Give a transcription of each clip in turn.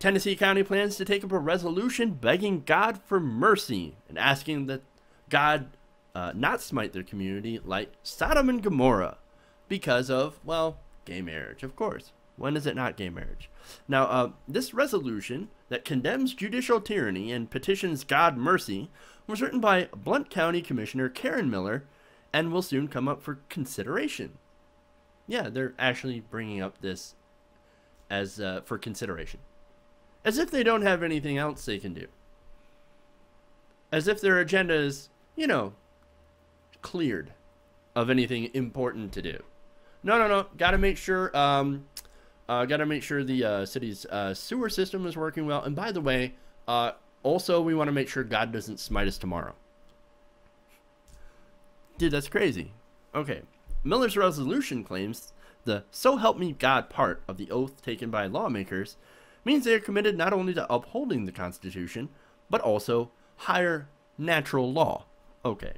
Tennessee County plans to take up a resolution begging God for mercy and asking that God not smite their community like Sodom and Gomorrah because of, well, gay marriage, of course. When is it not gay marriage? Now, this resolution that condemns judicial tyranny and petitions God mercy was written by Blount County Commissioner Karen Miller and will soon come up for consideration. Yeah, they're actually bringing up this as for consideration. As if they don't have anything else they can do. As if their agenda is, you know, cleared of anything important to do. No. Gotta make sure, the city's sewer system is working well. And by the way, also we want to make sure God doesn't smite us tomorrow. Dude, that's crazy. Okay. Miller's resolution claims the "so help me God" part of the oath taken by lawmakers means they are committed not only to upholding the Constitution, but also higher natural law. Okay.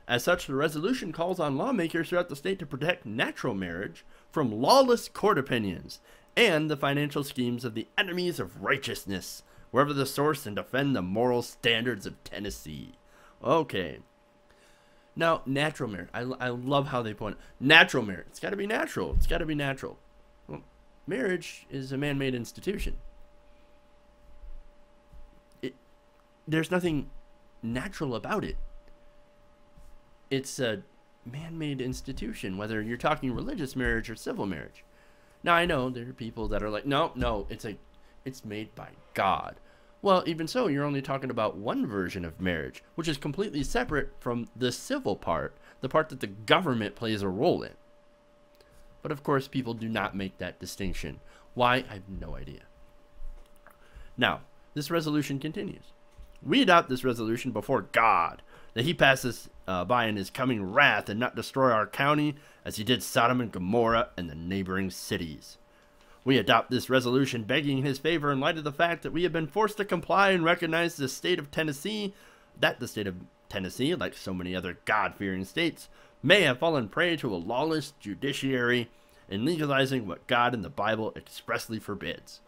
As such, the resolution calls on lawmakers throughout the state to protect natural marriage from lawless court opinions and the financial schemes of the enemies of righteousness, wherever the source, and defend the moral standards of Tennessee. Okay. Now, natural marriage. I love how they point. Natural marriage. It's got to be natural. It's got to be natural. Well, marriage is a man-made institution. There's nothing natural about it. It's a man-made institution, whether you're talking religious marriage or civil marriage. Now, I know there are people that are like, no, it's made by God. Well, even so, you're only talking about one version of marriage, which is completely separate from the civil part, the part that the government plays a role in. But of course, people do not make that distinction. Why? I have no idea. Now, this resolution continues. We adopt this resolution before God, that he passes by in his coming wrath and not destroy our county as he did Sodom and Gomorrah and the neighboring cities. We adopt this resolution begging his favor in light of the fact that we have been forced to comply and recognize the state of Tennessee, like so many other God-fearing states, may have fallen prey to a lawless judiciary in legalizing what God in the Bible expressly forbids.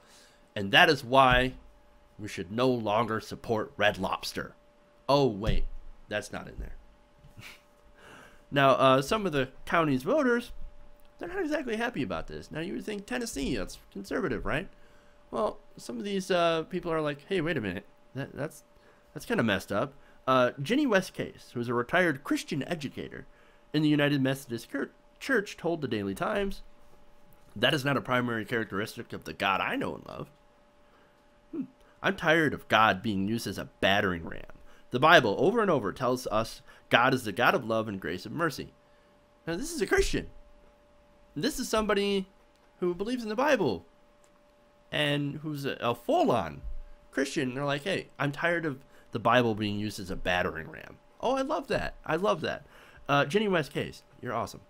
And that is why we should no longer support Red Lobster. Oh, wait, that's not in there. Now, some of the county's voters, they're not exactly happy about this. Now, you would think Tennessee, that's conservative, right? Well, some of these people are like, hey, wait a minute. That's kind of messed up. Jenny West Case, who is a retired Christian educator in the United Methodist Church, told the Daily Times, that is not a primary characteristic of the God I know and love. I'm tired of God being used as a battering ram. The Bible, over and over, tells us God is the God of love and grace and mercy. Now, this is a Christian. This is somebody who believes in the Bible and who's a full-on Christian. They're like, hey, I'm tired of the Bible being used as a battering ram. Oh, I love that. I love that. Jenny West Case, you're awesome.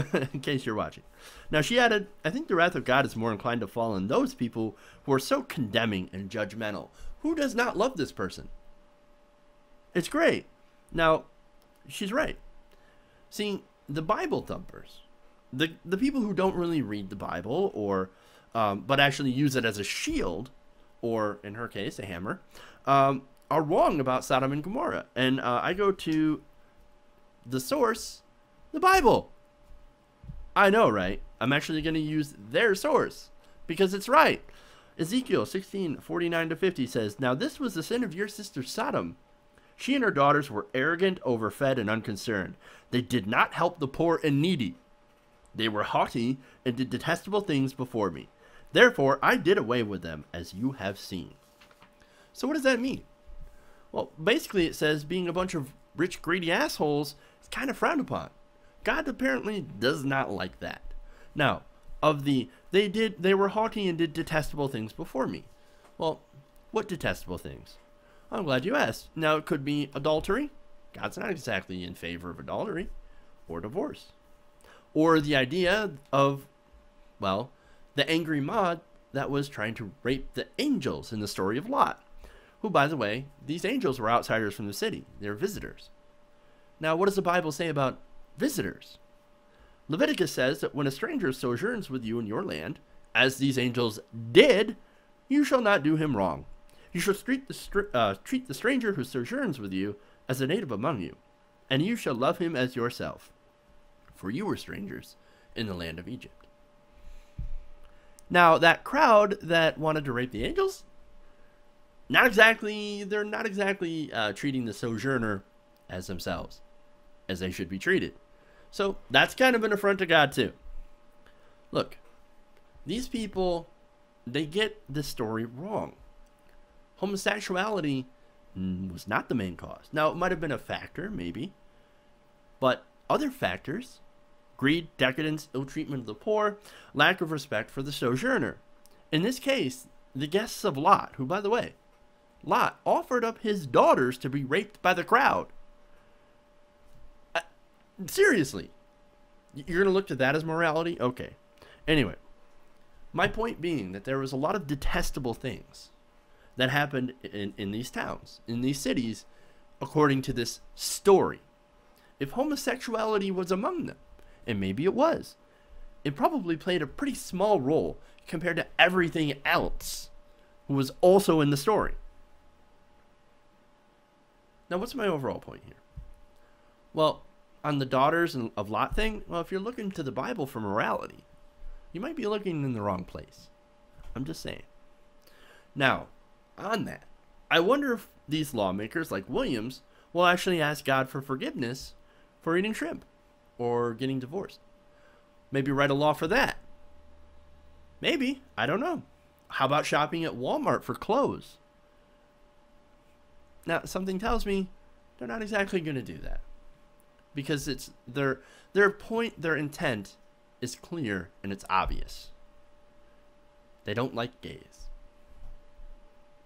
In case you're watching. Now, she added, I think the wrath of God is more inclined to fall on those people who are so condemning and judgmental. Who does not love this person? It's great. Now, she's right. See, the Bible thumpers, the people who don't really read the Bible or but actually use it as a shield, or in her case, a hammer, are wrong about Sodom and Gomorrah. And I go to the source, the Bible. I know, right? I'm actually going to use their source because it's right. Ezekiel 16:49-50 says, now this was the sin of your sister Sodom. She and her daughters were arrogant, overfed, and unconcerned. They did not help the poor and needy. They were haughty and did detestable things before me. Therefore, I did away with them, as you have seen. So what does that mean? Well, basically it says being a bunch of rich, greedy assholes is kind of frowned upon. God apparently does not like that. Now, they were haughty and did detestable things before me. Well, what detestable things? I'm glad you asked. Now, it could be adultery. God's not exactly in favor of adultery or divorce. Or the idea of, well, the angry mob that was trying to rape the angels in the story of Lot, who, by the way, these angels were outsiders from the city. They were visitors. Now, what does the Bible say about visitors? Leviticus says that when a stranger sojourns with you in your land, as these angels did, You shall not do him wrong. You shall treat the stranger who sojourns with you as a native among you, and you shall love him as yourself, for you were strangers in the land of Egypt. Now, that crowd that wanted to rape the angels, they're not exactly treating the sojourner as themselves, as they should be treated. So that's kind of an affront to God too. Look, these people, they get this story wrong. Homosexuality was not the main cause. Now, it might have been a factor, maybe, but other factors, greed, decadence, ill treatment of the poor, lack of respect for the sojourner. In this case, the guests of Lot, who, by the way, Lot offered up his daughters to be raped by the crowd. Seriously, you're going to look to that as morality? Okay. Anyway, my point being that there was a lot of detestable things that happened in these towns, in these cities, according to this story. If homosexuality was among them, and maybe it was, it probably played a pretty small role compared to everything else who was also in the story. Now, what's my overall point here? Well, on the daughters of Lot thing, well, if you're looking to the Bible for morality, you might be looking in the wrong place. I'm just saying. Now, on that, I wonder if these lawmakers like Williams will actually ask God for forgiveness for eating shrimp or getting divorced. Maybe write a law for that. Maybe. I don't know. How about shopping at Walmart for clothes? Now, something tells me they're not exactly going to do that, because it's their intent is clear and it's obvious. They don't like gays.